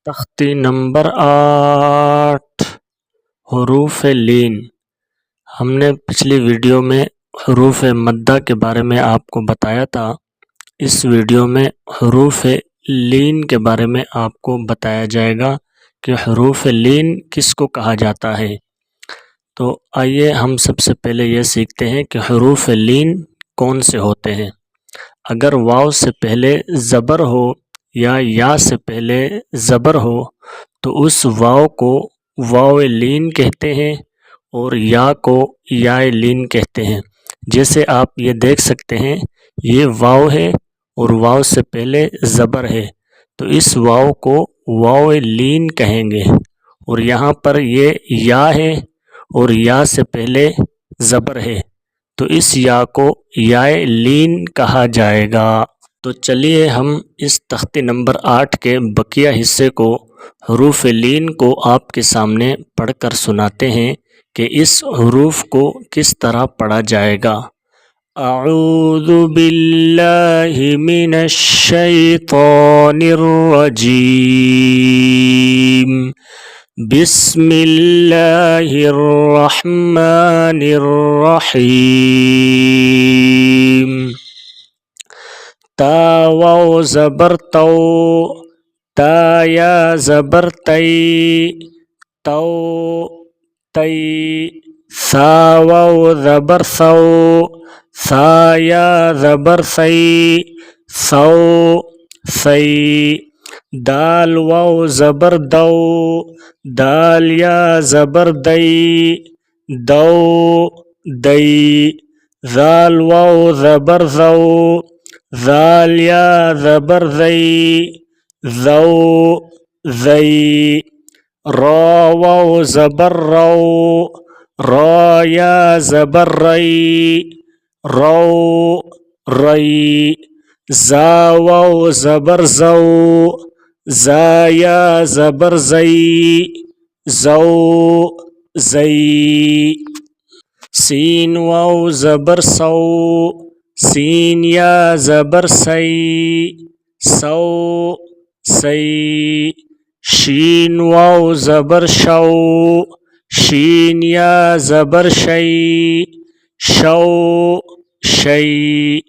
तख्ती नंबर 8 हरूफ लीन। हमने पिछली वीडियो में हरूफ मद्दा के बारे में आपको बताया था। इस वीडियो में हरूफ लीन के बारे में आपको बताया जाएगा कि हरूफ लीन किसको कहा जाता है। तो आइए हम सबसे पहले ये सीखते हैं कि हरूफ लीन कौन से होते हैं। अगर वाव से पहले ज़बर हो या से पहले ज़बर हो तो उस वाव को वाव लीन कहते हैं और या को या लीन कहते हैं। जैसे आप ये देख सकते हैं, ये वाव है और वाव से पहले ज़बर है तो इस वाव को वाव लीन कहेंगे। और यहाँ पर ये या है और या से पहले ज़बर है तो इस या को याए लीन कहा जाएगा। तो चलिए हम इस तख्ती नंबर 8 के बकिया हिस्से को हरूफ लीन को आपके सामने पढ़कर सुनाते हैं कि इस हरूफ को किस तरह पढ़ा जाएगा। अऊज़ु बिल्लाहि मिनश शैतानिर रजीम। बिस्मिल्लाहिर रहमानिर रहीम। ता वाव ज़बर तौ, ता या ज़बर तई, तौ तई। सा वाव ज़बर सौ, सा या ज़बर सई, सौ सई। दाल वाव ज़बर दौ, दाल या ज़बर दई, दौ दई। ज़ाल वाव ज़बर ज़ौ, ज़ाल या ज़बर ज़ई, ज़ौ ज़ई। रौ वाव ज़बर रौ, रौ या ज़बर रई, रौ रई। ज़ा वाव ज़बर ज़ौ, ज़ा या ज़बर ज़ई, ज़ौ ज़ई। सीन वाव ज़बर सौ, सीन या ज़बर सई, सौ सई। शीन वाव ज़बर शौ, शीन या ज़बर शई, शौ शई।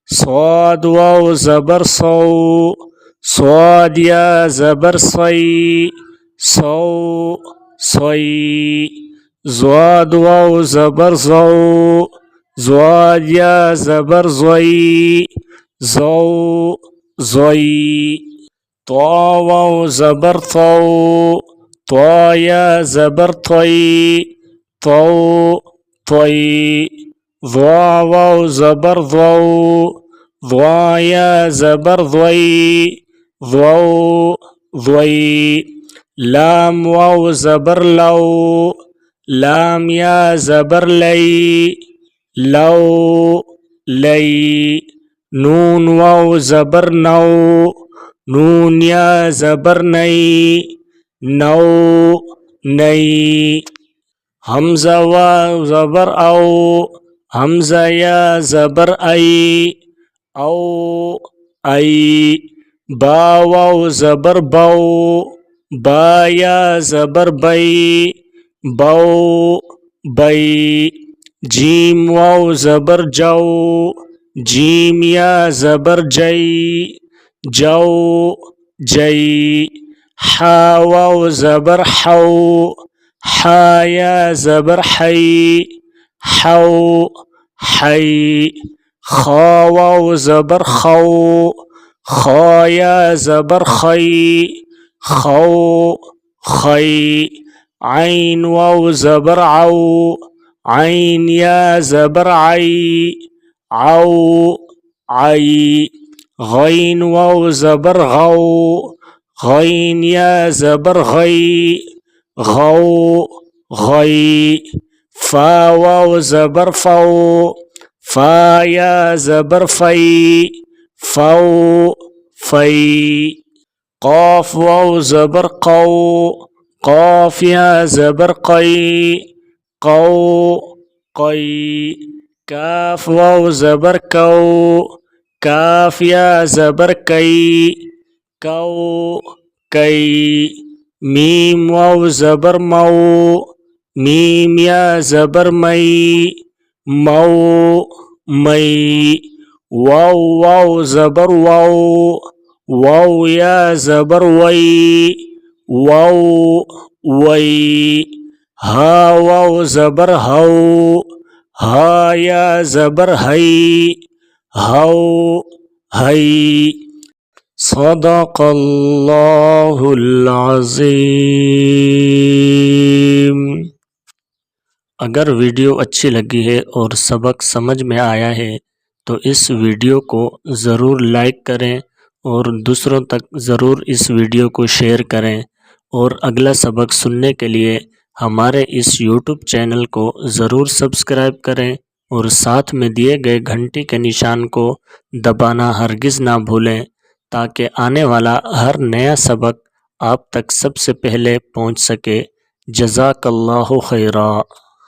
स्वाद वाव ज़बर सौ, स्वाद या ज़बर सई, सौ सई। ज़्वाद वाव ज़बर ज़ौ, ज़्वाद या ज़बर ज़ई, ज़ौ ज़ई। त्वा वाव ज़बर तौ, त्वा या ज़बर तई, तौ तई। ज़्वा वाव ज़बर ज़ौ, ज़्वा या ज़बर ज़ई, ज़ौ ज़ई। लाम वाव ज़बर लौ, लाम या ज़बर लई, लौ लई। नून वाव ज़बर नौ, नून या ज़बर नई, नौ नई। हमज़ा वाव ज़बर औ, हमज़ा या ज़बर आई, औ आई। बा वाव ज़बर बौ, बा या ज़बर बई, बौ बई। जीम वाव ज़बर जौ, जीम या ज़बर जई, जौ जई। हा वाव ज़बर हौ, हा या ज़बर हई, हौ हई। खा वाव ज़बर खौ, खा या ज़बर खई, खौ खई। आइन वाव ज़बर औ, आइन या ज़बर आई, औ आई। गैन वाव ज़बर गौ, गैन या ज़बर गई, गौ गई। फा वाव ज़बर फौ, फा या ज़बर फई, फौ फई। क़ाफ वाव ज़बर क़ौ, क़ाफ या ज़बर क़ई, क़ौ क़ई। काफ वाव ज़बर कौ, काफ या ज़बर कई, कौ कई। मीम वाव ज़बर मऊ, मीम या ज़बर मई, मऊ मई। वाव वाव ज़बर वाव, वाव या ज़बर वई, वाव वई। हा वाव ज़बर हऊ, हा या ज़बर हई, हऊ हई। सदक़ल्लाहुल अज़ीम। अगर वीडियो अच्छी लगी है और सबक समझ में आया है तो इस वीडियो को ज़रूर लाइक करें और दूसरों तक ज़रूर इस वीडियो को शेयर करें। और अगला सबक सुनने के लिए हमारे इस YouTube चैनल को ज़रूर सब्सक्राइब करें और साथ में दिए गए घंटी के निशान को दबाना हरगिज़ ना भूलें, ताकि आने वाला हर नया सबक आप तक सबसे पहले पहुंच सके। जज़ाकल्लाहु खैरा।